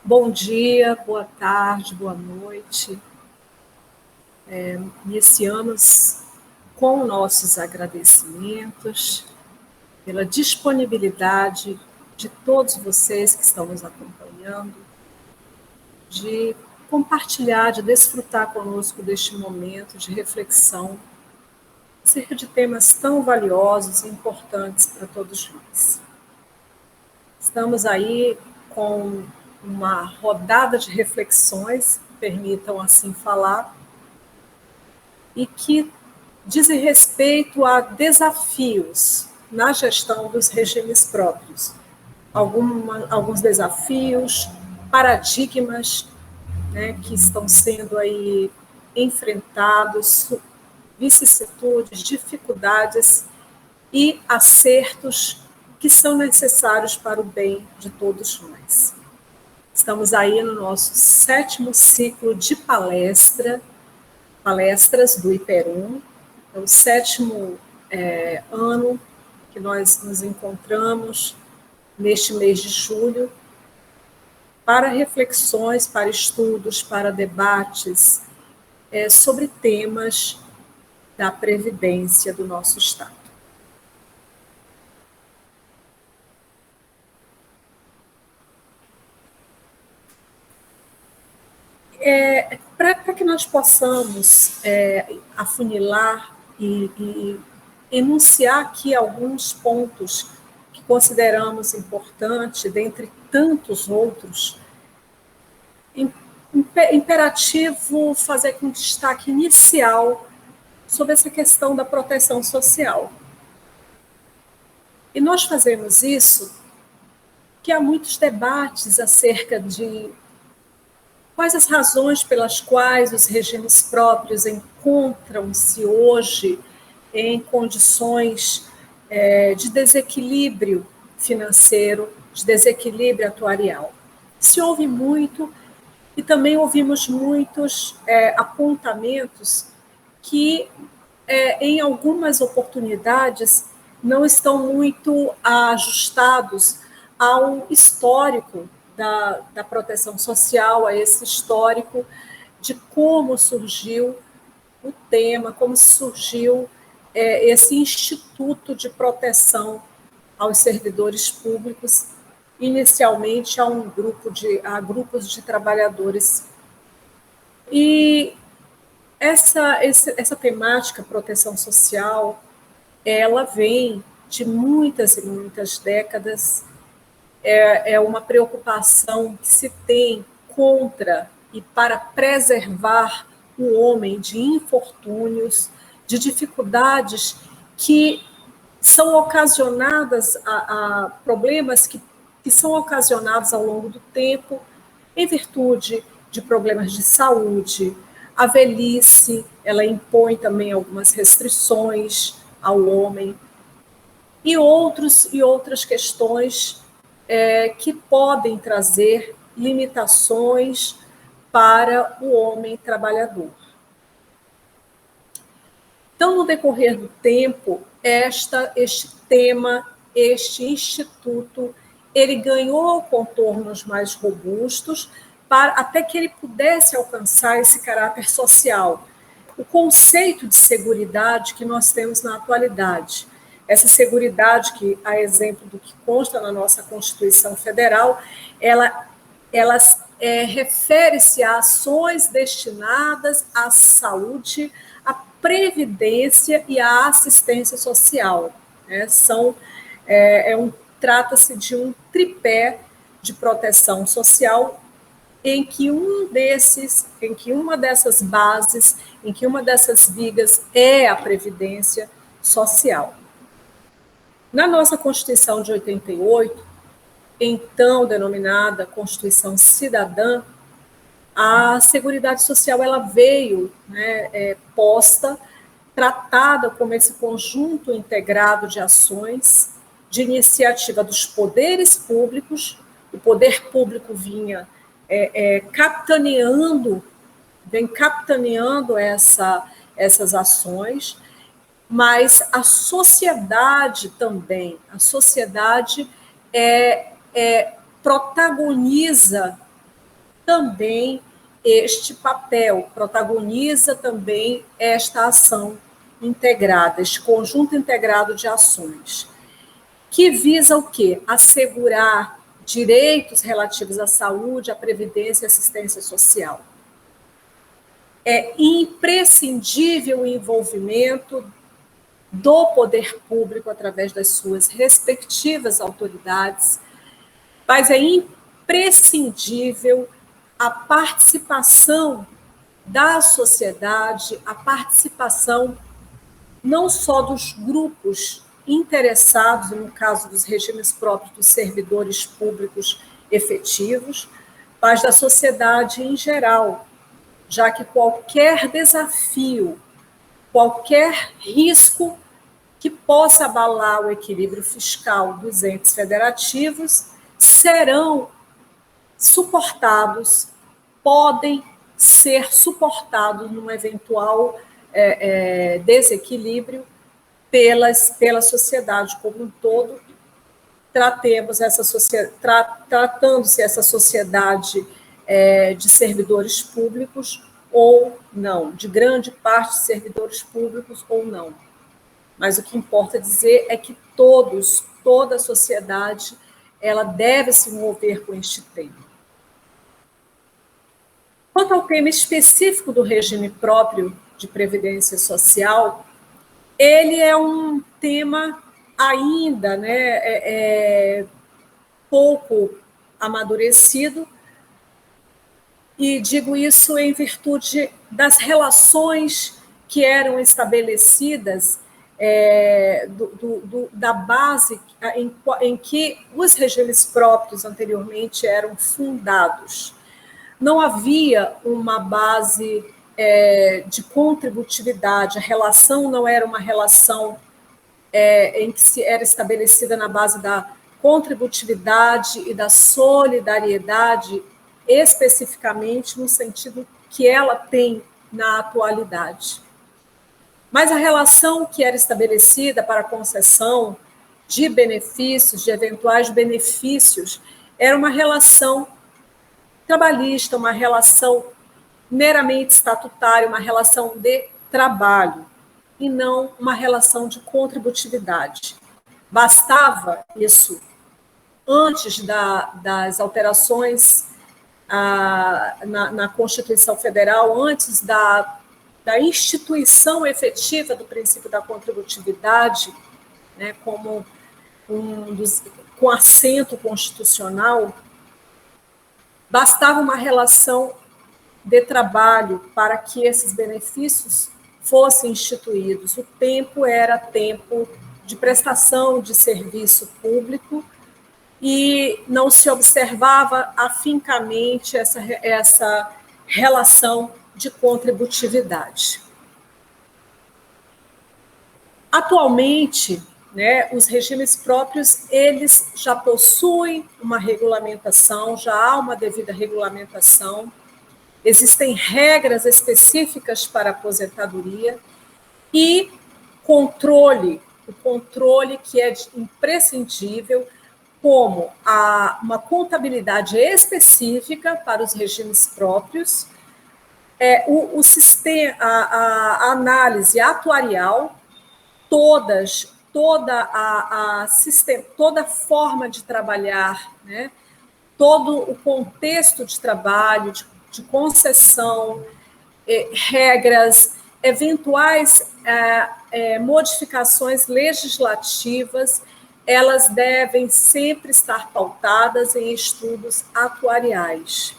Bom dia, boa tarde, boa noite. Iniciamos com nossos agradecimentos pela disponibilidade de todos vocês que estão nos acompanhando, de compartilhar, de desfrutar conosco deste momento de reflexão acerca de temas tão valiosos e importantes para todos nós. Estamos aí com uma rodada de reflexões, permitam assim falar, e que dizem respeito a desafios na gestão dos regimes próprios. Alguns desafios, paradigmas, né, que estão sendo aí enfrentados, vicissitudes, dificuldades e acertos que são necessários para o bem de todos nós. Estamos aí no nosso 7º ciclo de palestras do Iperum, é o 7º ano que nós nos encontramos neste mês de julho para reflexões, para estudos, para debates sobre temas da previdência do nosso Estado. Para que nós possamos afunilar e enunciar aqui alguns pontos que consideramos importantes, dentre tantos outros, imperativo fazer um destaque inicial sobre essa questão da proteção social. E nós fazemos isso porque há muitos debates acerca de quais as razões pelas quais os regimes próprios encontram-se hoje em condições de desequilíbrio financeiro, de desequilíbrio atuarial. Se ouve muito, e também ouvimos muitos apontamentos que, em algumas oportunidades, não estão muito ajustados ao histórico da proteção social, a esse histórico de como surgiu o tema, como surgiu esse instituto de proteção aos servidores públicos, inicialmente a grupos de trabalhadores. E essa temática, proteção social, ela vem de muitas e muitas décadas, é uma preocupação que se tem contra e para preservar o homem de infortúnios, de dificuldades que são ocasionadas a problemas que são ocasionados ao longo do tempo em virtude de problemas de saúde. A velhice, ela impõe também algumas restrições ao homem e outras questões que podem trazer limitações para o homem trabalhador. Então, no decorrer do tempo, este tema, este instituto, ele ganhou contornos mais robustos até que ele pudesse alcançar esse caráter social. O conceito de seguridade que nós temos na atualidade, essa seguridade que, a exemplo do que consta na nossa Constituição Federal, ela refere-se a ações destinadas à saúde, à previdência e à assistência social. Trata-se de um tripé de proteção social em que uma dessas bases, em que uma dessas vigas é a previdência social. Na nossa Constituição de 88, então denominada Constituição Cidadã, a Seguridade Social ela veio posta, tratada como esse conjunto integrado de ações, de iniciativa dos poderes públicos. O poder público vem capitaneando essas ações, mas a sociedade também, protagoniza também este papel, protagoniza também esta ação integrada, este conjunto integrado de ações, que visa o quê? Assegurar direitos relativos à saúde, à previdência e assistência social. É imprescindível o envolvimento do poder público através das suas respectivas autoridades, mas é imprescindível a participação da sociedade, a participação não só dos grupos interessados, no caso dos regimes próprios dos servidores públicos efetivos, mas da sociedade em geral, já que qualquer desafio, qualquer risco que possa abalar o equilíbrio fiscal dos entes federativos serão suportados, podem ser suportados num eventual desequilíbrio pela sociedade como um todo, tratando-se essa sociedade de servidores públicos ou não, de grande parte de servidores públicos ou não. Mas o que importa dizer é que toda a sociedade, ela deve se envolver com este tema. Quanto ao tema específico do regime próprio de previdência social, ele é um tema ainda pouco amadurecido, e digo isso em virtude das relações que eram estabelecidas da base em que os regimes próprios anteriormente eram fundados. Não havia uma base de contributividade, a relação não era uma relação em que se era estabelecida na base da contributividade e da solidariedade, especificamente no sentido que ela tem na atualidade. Mas a relação que era estabelecida para a concessão de benefícios, de eventuais benefícios, era uma relação trabalhista, uma relação meramente estatutária, uma relação de trabalho, e não uma relação de contributividade. Bastava isso antes das alterações na Constituição Federal, antes da instituição efetiva do princípio da contributividade, como com assento constitucional, bastava uma relação de trabalho para que esses benefícios fossem instituídos. O tempo era tempo de prestação de serviço público e não se observava afincamente essa relação de contributividade. Atualmente, os regimes próprios, eles já possuem uma regulamentação, já há uma devida regulamentação, existem regras específicas para a aposentadoria e o controle que é imprescindível, como uma contabilidade específica para os regimes próprios, o sistema, a análise atuarial, toda a forma de trabalhar, todo o contexto de trabalho, de concessão, regras, eventuais modificações legislativas, elas devem sempre estar pautadas em estudos atuariais.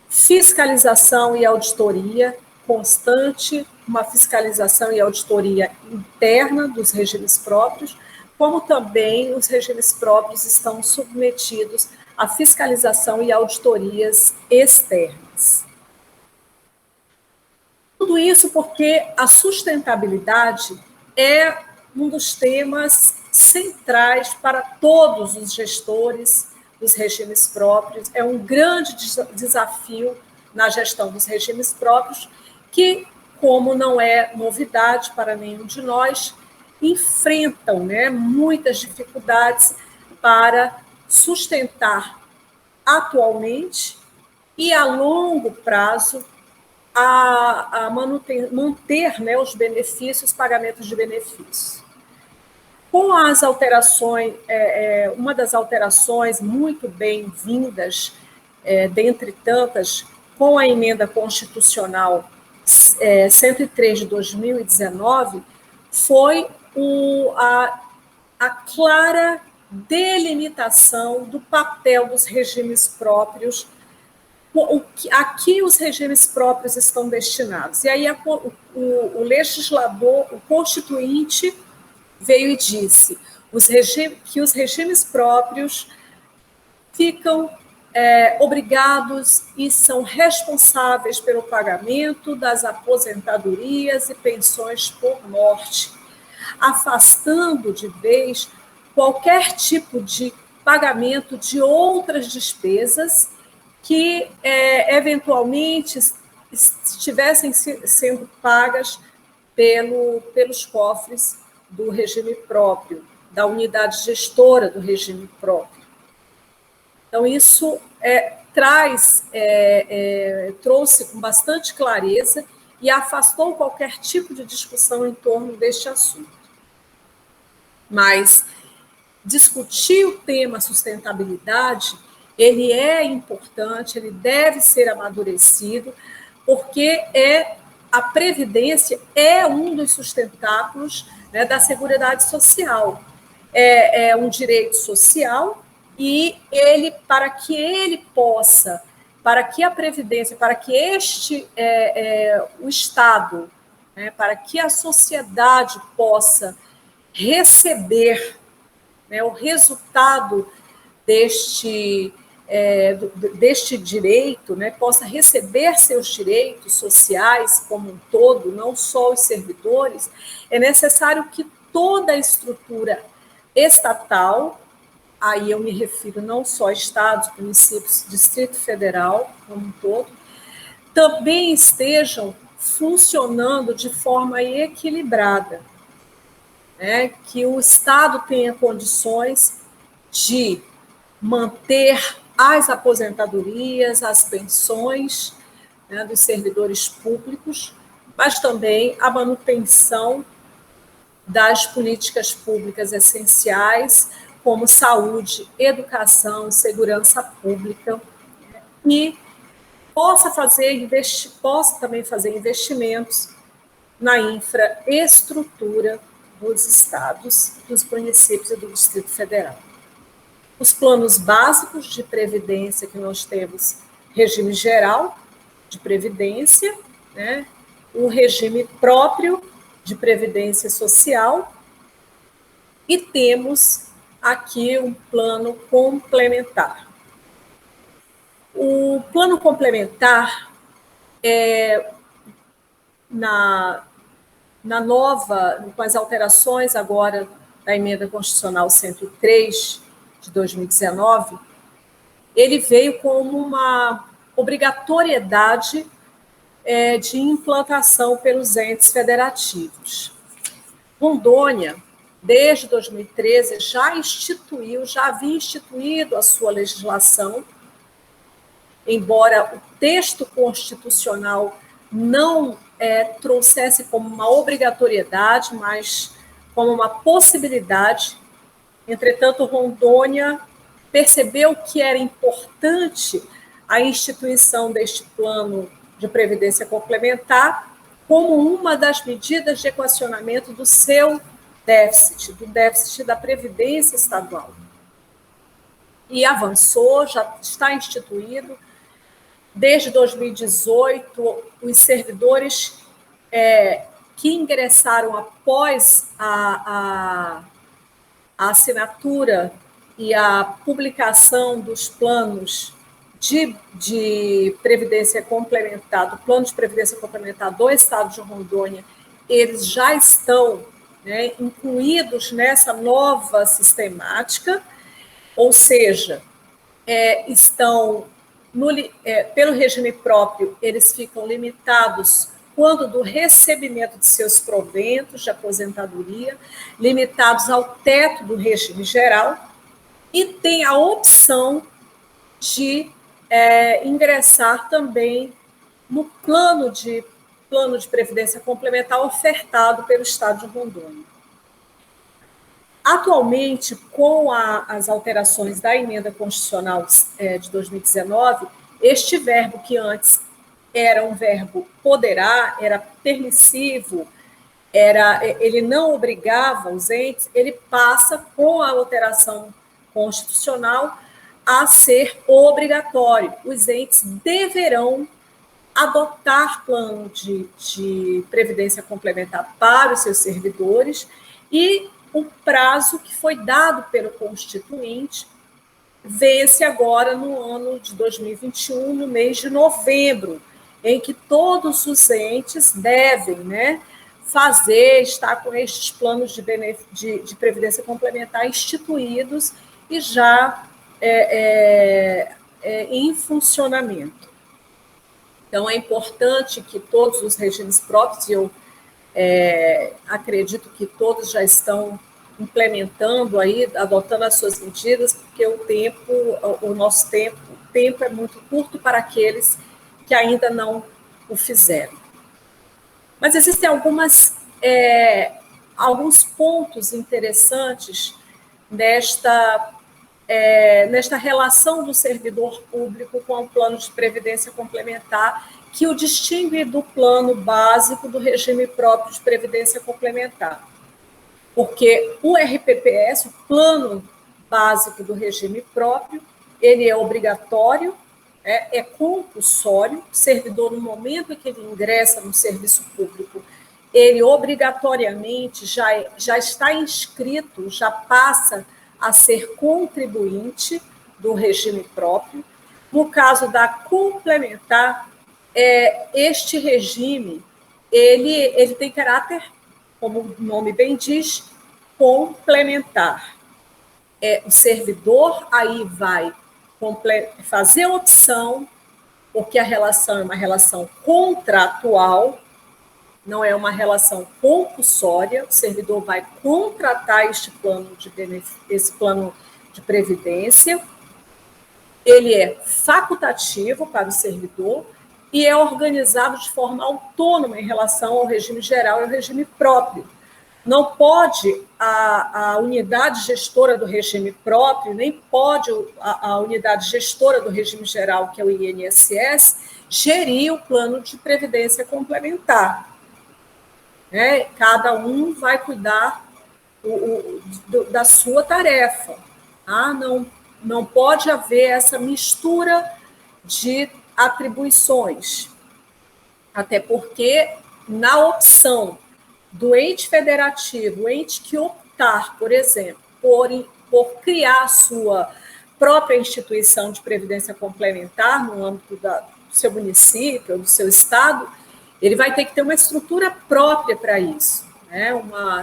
Fiscalização e auditoria constante, uma fiscalização e auditoria interna dos regimes próprios, como também os regimes próprios estão submetidos à fiscalização e auditorias externas. Tudo isso porque a sustentabilidade é um dos temas centrais para todos os gestores dos regimes próprios, é um grande desafio na gestão dos regimes próprios, que, como não é novidade para nenhum de nós, enfrentam muitas dificuldades para sustentar atualmente e, a longo prazo, manter, né, os benefícios, pagamentos de benefícios. Com as alterações, uma das alterações muito bem-vindas, dentre tantas, com a emenda constitucional 103 de 2019, foi a clara delimitação do papel dos regimes próprios, a que os regimes próprios estão destinados. E aí o legislador, o constituinte, veio e disse que os regimes próprios ficam obrigados e são responsáveis pelo pagamento das aposentadorias e pensões por morte, afastando de vez qualquer tipo de pagamento de outras despesas que eventualmente estivessem sendo pagas pelos cofres do regime próprio, da unidade gestora do regime próprio. Então, isso trouxe com bastante clareza e afastou qualquer tipo de discussão em torno deste assunto. Mas discutir o tema sustentabilidade, ele é importante, ele deve ser amadurecido, porque a Previdência é um dos sustentáculos, né, da Seguridade Social. É um direito social e para que a Previdência, para que o Estado, né, para que a sociedade possa receber, né, o resultado deste direito, né, possa receber seus direitos sociais como um todo, não só os servidores, é necessário que toda a estrutura estatal, aí eu me refiro não só a estados, municípios, Distrito Federal como um todo, também estejam funcionando de forma equilibrada, né? Que o Estado tenha condições de manter as aposentadorias, as pensões, né, dos servidores públicos, mas também a manutenção das políticas públicas essenciais, como saúde, educação, segurança pública, e possa também fazer investimentos na infraestrutura dos estados, dos municípios e do Distrito Federal. Os planos básicos de previdência que nós temos, regime geral de previdência, né, o regime próprio de previdência social, e temos aqui um plano complementar. O plano complementar com as alterações agora da emenda constitucional 103 de 2019, ele veio como uma obrigatoriedade de implantação pelos entes federativos. Rondônia, desde 2013, já havia instituído a sua legislação, embora o texto constitucional não trouxesse como uma obrigatoriedade, mas como uma possibilidade. Entretanto, Rondônia percebeu que era importante a instituição deste plano de previdência complementar como uma das medidas de equacionamento do seu déficit, do déficit da Previdência Estadual. E avançou, já está instituído. Desde 2018, os servidores que ingressaram após a assinatura e a publicação dos planos de previdência complementar, do plano de previdência complementar do Estado de Rondônia, eles já estão, né, incluídos nessa nova sistemática, ou seja, estão pelo regime próprio, eles ficam limitados quando do recebimento de seus proventos de aposentadoria, limitados ao teto do regime geral, e tem a opção de ingressar também no plano de previdência complementar ofertado pelo Estado de Rondônia. Atualmente, com as alterações da emenda constitucional de 2019, este verbo que antes era um verbo poderá, era permissivo, ele não obrigava os entes, ele passa, com a alteração constitucional, a ser obrigatório. Os entes deverão adotar plano de previdência complementar para os seus servidores, e o prazo que foi dado pelo Constituinte vence agora no ano de 2021, no mês de novembro, em que todos os entes devem, estar com estes planos de previdência complementar instituídos e já em funcionamento. Então, é importante que todos os regimes próprios, e eu acredito que todos já estão implementando aí, adotando as suas medidas, porque o nosso tempo é muito curto para aqueles que ainda não o fizeram. Mas existem alguns pontos interessantes nesta relação do servidor público com o plano de previdência complementar, que o distingue do plano básico do regime próprio de previdência complementar. Porque o RPPS, o plano básico do regime próprio, ele é obrigatório, é compulsório. O servidor, no momento em que ele ingressa no serviço público, ele obrigatoriamente já está inscrito, já passa a ser contribuinte do regime próprio. No caso da complementar, este regime ele tem caráter, como o nome bem diz, complementar. O servidor aí vai fazer a opção, porque a relação é uma relação contratual, não é uma relação compulsória. O servidor vai contratar esse plano de previdência, ele é facultativo para o servidor e é organizado de forma autônoma em relação ao regime geral e ao regime próprio. Não pode a unidade gestora do regime próprio, nem pode a unidade gestora do regime geral, que é o INSS, gerir o plano de previdência complementar. Cada um vai cuidar da sua tarefa. Não pode haver essa mistura de atribuições, até porque na opção do ente federativo, o ente que optar, por exemplo, por criar a sua própria instituição de previdência complementar no âmbito do seu município ou do seu estado, ele vai ter que ter uma estrutura própria para isso,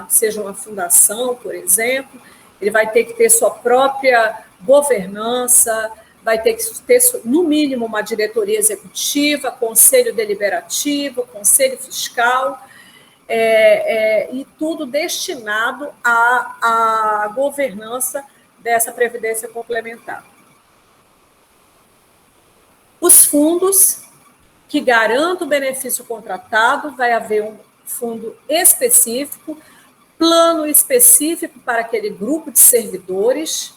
seja uma fundação, por exemplo, ele vai ter que ter sua própria governança, vai ter que ter, no mínimo, uma diretoria executiva, conselho deliberativo, conselho fiscal, e tudo destinado à governança dessa previdência complementar. Os fundos que garantam o benefício contratado, vai haver um fundo específico, plano específico para aquele grupo de servidores,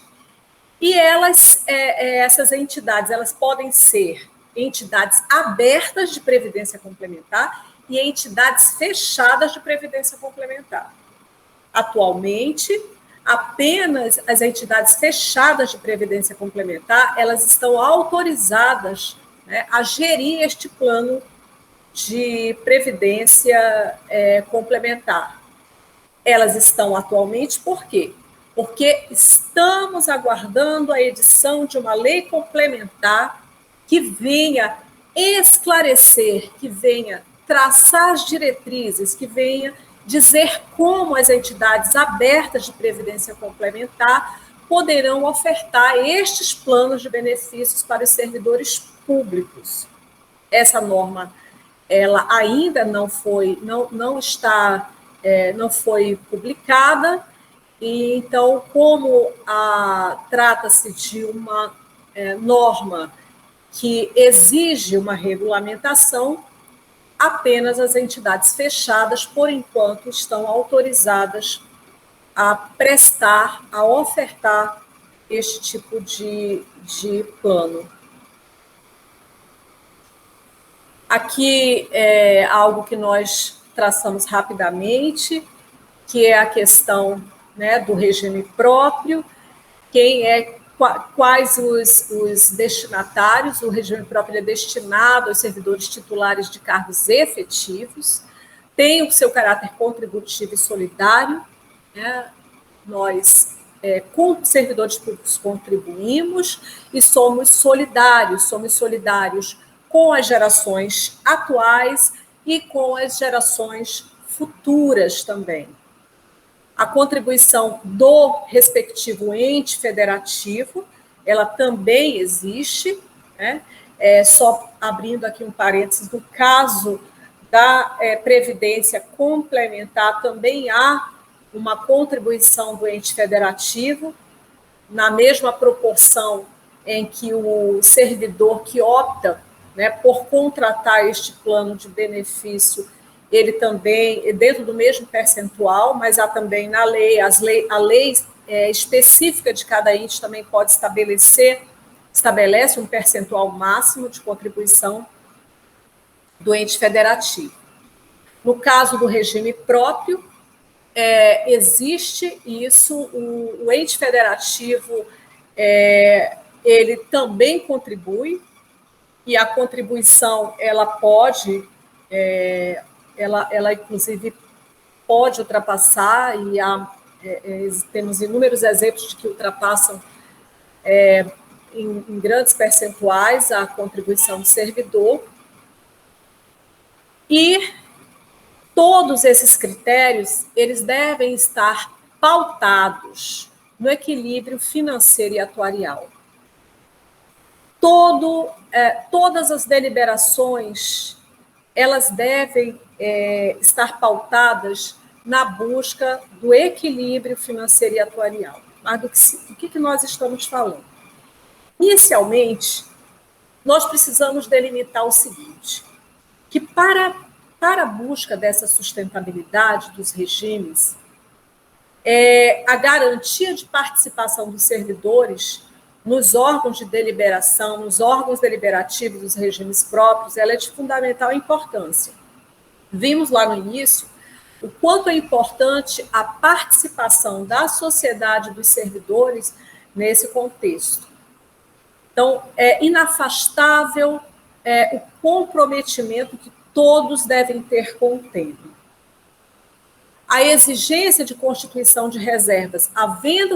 e essas entidades, elas podem ser entidades abertas de previdência complementar e entidades fechadas de previdência complementar. Atualmente, apenas as entidades fechadas de previdência complementar, elas estão autorizadas a gerir este plano de previdência complementar. Elas estão atualmente por quê? Porque estamos aguardando a edição de uma lei complementar que venha esclarecer, que venha traçar as diretrizes, que venha dizer como as entidades abertas de previdência complementar poderão ofertar estes planos de benefícios para os servidores públicos. Essa norma, ela ainda não foi publicada, e então, como trata-se de uma norma que exige uma regulamentação, apenas as entidades fechadas, por enquanto, estão autorizadas a prestar, a ofertar este tipo de plano. Aqui é algo que nós traçamos rapidamente, que é a questão, né, do regime próprio, quais os destinatários. O regime próprio é destinado aos servidores titulares de cargos efetivos, tem o seu caráter contributivo e solidário, né? Nós, como servidores públicos, contribuímos e somos solidários com as gerações atuais e com as gerações futuras também. A contribuição do respectivo ente federativo, ela também existe, né? Só abrindo aqui um parênteses, no caso da Previdência complementar, também há uma contribuição do ente federativo, na mesma proporção em que o servidor que opta, né, por contratar este plano de benefício, ele também, dentro do mesmo percentual, mas há também na lei, a lei específica de cada ente também pode estabelece um percentual máximo de contribuição do ente federativo. No caso do regime próprio, existe isso, o ente federativo, ele também contribui, e a contribuição, ela pode, ela inclusive pode ultrapassar, e temos inúmeros exemplos de que ultrapassam em grandes percentuais a contribuição do servidor. E todos esses critérios, eles devem estar pautados no equilíbrio financeiro e atuarial. Todas as deliberações, elas devem estar pautadas na busca do equilíbrio financeiro e atuarial. Mas do que nós estamos falando? Inicialmente, nós precisamos delimitar o seguinte, que para a busca dessa sustentabilidade dos regimes, a garantia de participação dos servidores nos órgãos de deliberação, nos órgãos deliberativos dos regimes próprios, ela é de fundamental importância. Vimos lá no início o quanto é importante a participação da sociedade dos servidores nesse contexto. Então, é inafastável o comprometimento que todos devem ter com o tema. A exigência de constituição de reservas, havendo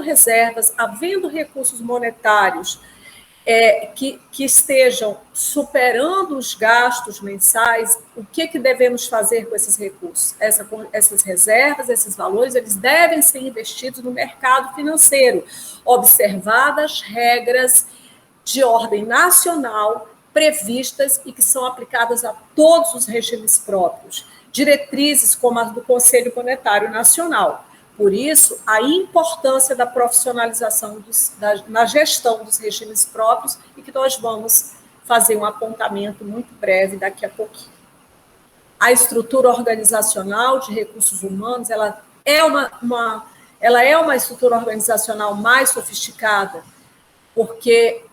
recursos monetários que estejam superando os gastos mensais, o que devemos fazer com esses recursos? Essas reservas, esses valores, eles devem ser investidos no mercado financeiro, observadas regras de ordem nacional previstas e que são aplicadas a todos os regimes próprios, diretrizes como as do Conselho Monetário Nacional. Por isso, a importância da profissionalização na gestão dos regimes próprios, e que nós vamos fazer um apontamento muito breve daqui a pouquinho. A estrutura organizacional de recursos humanos, ela é uma estrutura organizacional mais sofisticada, porque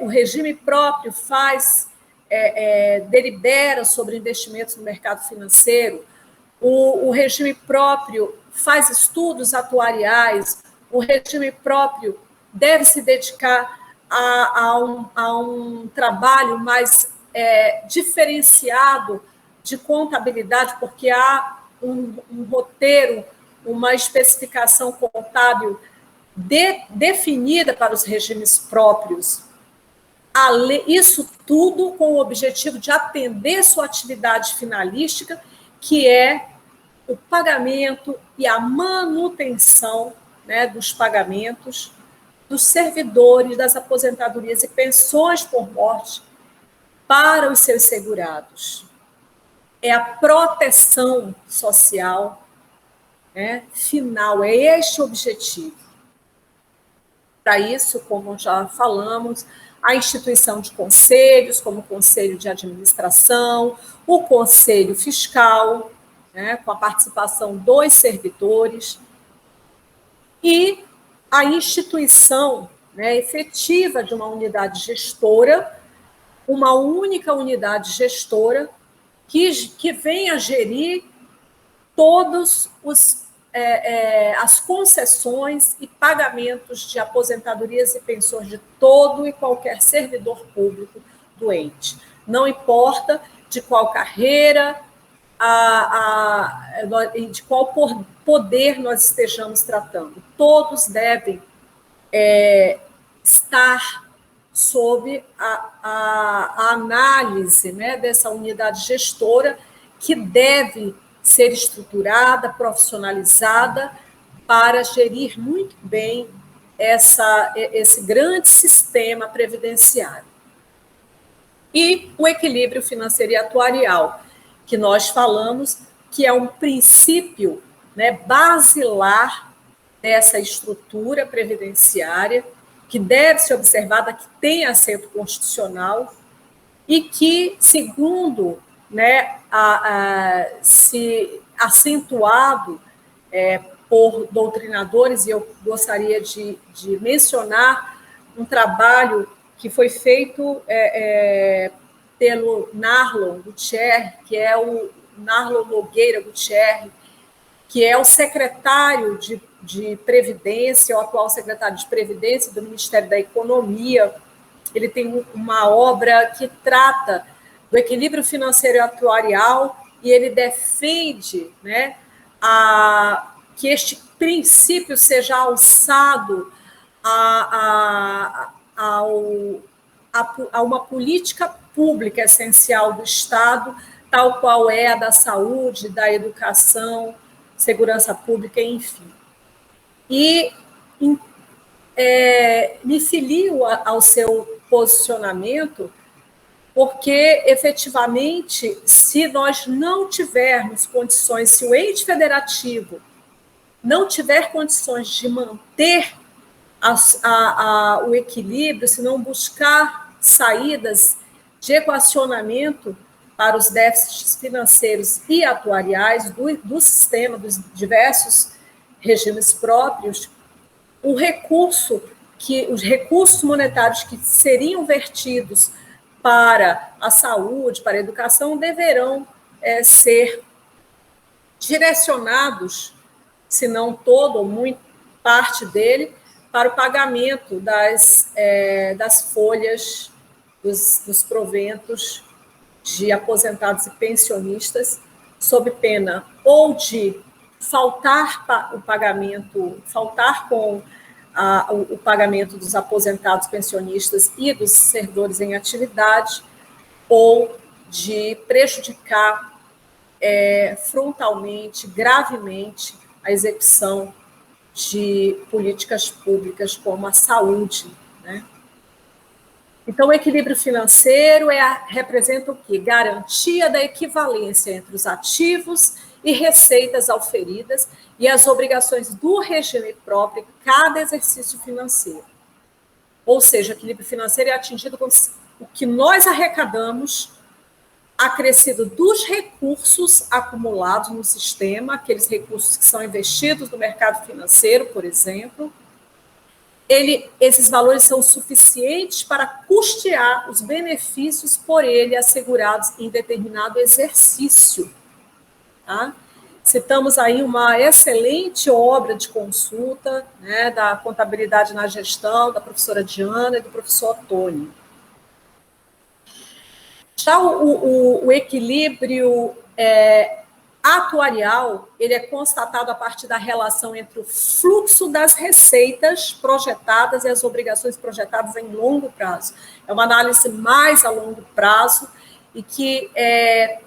o regime próprio delibera sobre investimentos no mercado financeiro, o regime próprio faz estudos atuariais, o regime próprio deve se dedicar a um trabalho mais diferenciado de contabilidade, porque há um roteiro, uma especificação contábil definida para os regimes próprios. Isso tudo com o objetivo de atender sua atividade finalística, que é o pagamento e a manutenção, né, dos pagamentos dos servidores, das aposentadorias e pensões por morte para os seus segurados. É a proteção social, né, final, é este o objetivo. Para isso, como já falamos, a instituição de conselhos, como o Conselho de Administração, o Conselho Fiscal, né, com a participação dos servidores, e a instituição, né, efetiva de uma unidade gestora, uma única unidade gestora que venha gerir todos as concessões e pagamentos de aposentadorias e pensões de todo e qualquer servidor público do ente. Não importa de qual carreira, de qual poder nós estejamos tratando. Todos devem estar sob a análise, né, dessa unidade gestora, que deve ser estruturada, profissionalizada, para gerir muito bem esse grande sistema previdenciário. E o equilíbrio financeiro e atuarial, que nós falamos que é um princípio, né, basilar dessa estrutura previdenciária, que deve ser observada, que tem assento constitucional e que, segundo, né, se acentuado por doutrinadores, e eu gostaria de mencionar um trabalho que foi feito pelo Narlon Gutierrez, que é o Narlon Nogueira Gutierrez, que é o secretário de Previdência, o atual secretário de Previdência do Ministério da Economia. Ele tem uma obra que trata do equilíbrio financeiro e atuarial, e ele defende, né, que este princípio seja alçado a uma política pública essencial do Estado, tal qual é a da saúde, da educação, segurança pública, enfim. E me filio ao seu posicionamento, porque, efetivamente, se nós não tivermos condições, se o ente federativo não tiver condições de manter o equilíbrio, se não buscar saídas de equacionamento para os déficits financeiros e atuariais do sistema, dos diversos regimes próprios, os recursos monetários que seriam vertidos para a saúde, para a educação, deverão ser direcionados, se não todo ou muito parte dele, para o pagamento das folhas, dos proventos de aposentados e pensionistas, sob pena ou de faltar com o pagamento dos aposentados, pensionistas e dos servidores em atividade, ou de prejudicar frontalmente, gravemente, a execução de políticas públicas como a saúde, né? Então, o equilíbrio financeiro representa o quê? Garantia da equivalência entre os ativos e receitas auferidas e as obrigações do regime próprio em cada exercício financeiro. Ou seja, o equilíbrio financeiro é atingido com o que nós arrecadamos, acrescido dos recursos acumulados no sistema, aqueles recursos que são investidos no mercado financeiro, por exemplo. Esses valores são suficientes para custear os benefícios por ele assegurados em determinado exercício. Tá? Citamos aí uma excelente obra de consulta, né, da Contabilidade na Gestão, da professora Diana e do professor Tony. Já o equilíbrio atuarial, ele é constatado a partir da relação entre o fluxo das receitas projetadas e as obrigações projetadas em longo prazo. É uma análise mais a longo prazo e que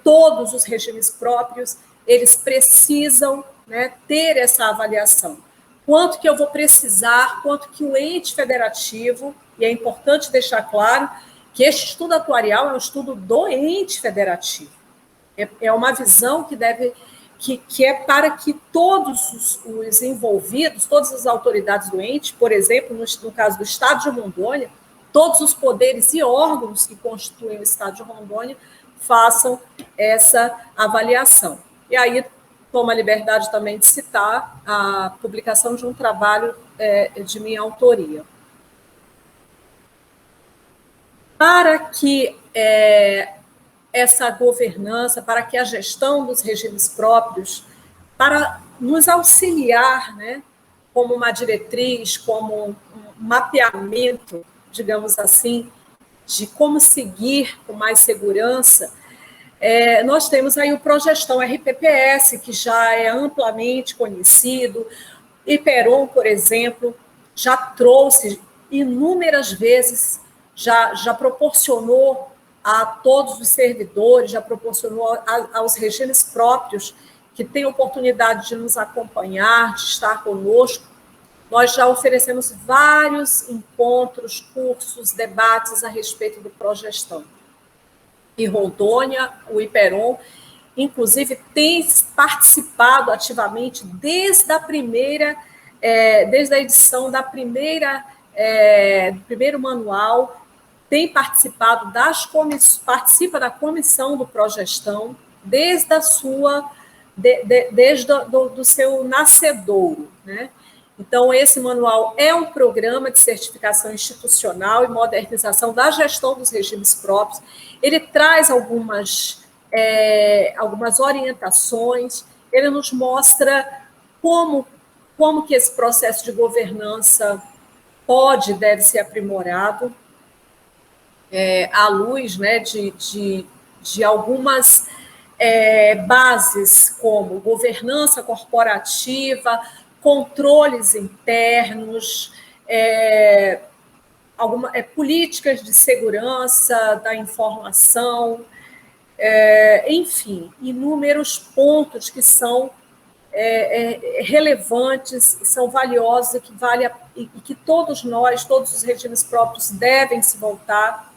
todos os regimes próprios, eles precisam, né, ter essa avaliação. Quanto que eu vou precisar, quanto que o ente federativo, e é importante deixar claro que este estudo atuarial é um estudo do ente federativo. É uma visão que é para que todos os envolvidos, todas as autoridades do ente, por exemplo, no caso do Estado de Rondônia, todos os poderes e órgãos que constituem o Estado de Rondônia façam essa avaliação. E aí tomo a liberdade também de citar a publicação de um trabalho de minha autoria. Para que essa governança, para que a gestão dos regimes próprios, para nos auxiliar, né, como uma diretriz, como um mapeamento, digamos assim, de como seguir com mais segurança, nós temos aí o Progestão RPPS, que já é amplamente conhecido. IPERON, por exemplo, já trouxe inúmeras vezes, já proporcionou a todos os servidores, já proporcionou aos regimes próprios que têm oportunidade de nos acompanhar, de estar conosco. Nós já oferecemos vários encontros, cursos, debates a respeito do Progestão. E Rondônia, o IPERON, inclusive, tem participado ativamente desde a edição da do primeiro manual, tem participado participa da comissão do Progestão desde do seu nascedouro, né? Então, esse manual é um programa de certificação institucional e modernização da gestão dos regimes próprios. Ele traz algumas orientações, ele nos mostra como que esse processo de governança deve ser aprimorado, à luz, né, de algumas bases, como governança corporativa, controles internos, políticas de segurança da informação, enfim, inúmeros pontos que são relevantes, são valiosos e que todos nós, todos os regimes próprios devem se voltar,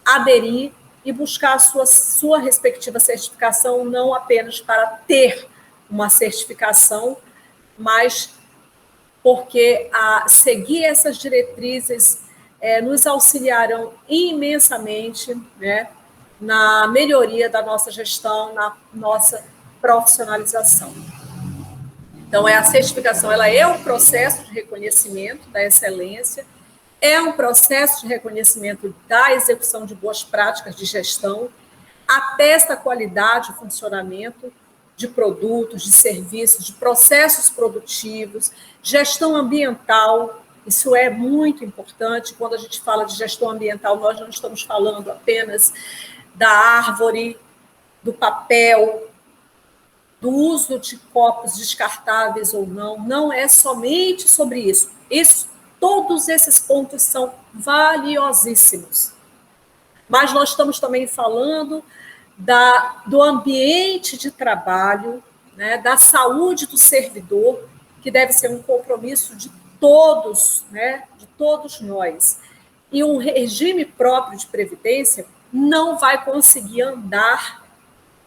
aderir e buscar a sua respectiva certificação, não apenas para ter uma certificação, mas porque seguir essas diretrizes nos auxiliarão imensamente, né, na melhoria da nossa gestão, na nossa profissionalização. Então, a certificação ela é um processo de reconhecimento da excelência, é um processo de reconhecimento da execução de boas práticas de gestão, atesta a qualidade e funcionamento de produtos, de serviços, de processos produtivos, gestão ambiental. Isso é muito importante. Quando a gente fala de gestão ambiental, nós não estamos falando apenas da árvore, do papel, do uso de copos descartáveis ou não. Não é somente sobre isso. Todos esses pontos são valiosíssimos. Mas nós estamos também falando do ambiente de trabalho, né, da saúde do servidor, que deve ser um compromisso de todos, né, de todos nós. E um regime próprio de previdência não vai conseguir andar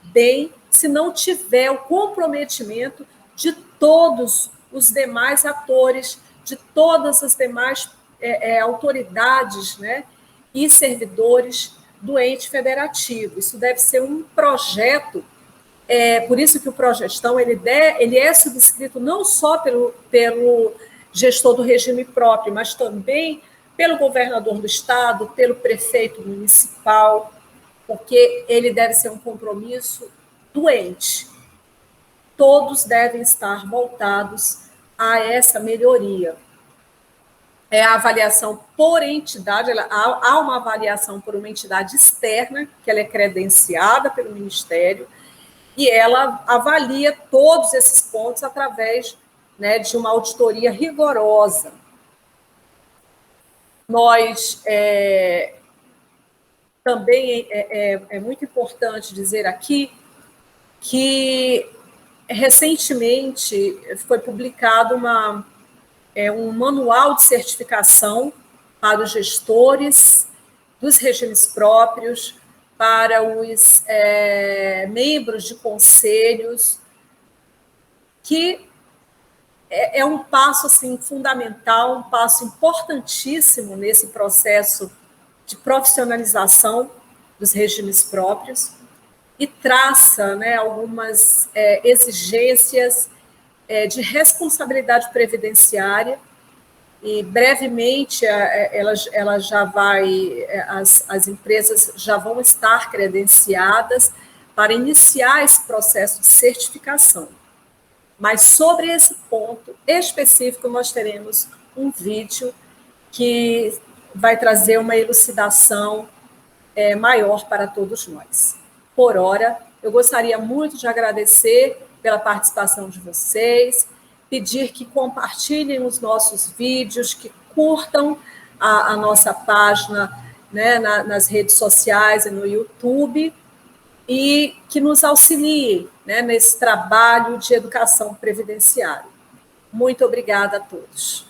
bem se não tiver o comprometimento de todos os demais atores, de todas as demais autoridades, né, e servidores do ente federativo. Isso deve ser um projeto, por isso que o Progestão ele é subscrito não só pelo gestor do regime próprio, mas também pelo governador do estado, pelo prefeito municipal, porque ele deve ser um compromisso do ente. Todos devem estar voltados a essa melhoria. A avaliação por entidade, há uma avaliação por uma entidade externa, que ela é credenciada pelo Ministério, e ela avalia todos esses pontos através, né, de uma auditoria rigorosa. Nós também é muito importante dizer aqui que recentemente foi publicado um manual de certificação para os gestores dos regimes próprios, para os membros de conselhos, que um passo assim, fundamental, um passo importantíssimo nesse processo de profissionalização dos regimes próprios e traça, né, algumas exigências de responsabilidade previdenciária, e brevemente ela já vai, as empresas já vão estar credenciadas para iniciar esse processo de certificação. Mas sobre esse ponto específico, nós teremos um vídeo que vai trazer uma elucidação maior para todos nós. Por hora, eu gostaria muito de agradecer pela participação de vocês, pedir que compartilhem os nossos vídeos, que curtam a nossa página, né, nas redes sociais e no YouTube, e que nos auxiliem, né, nesse trabalho de educação previdenciária. Muito obrigada a todos.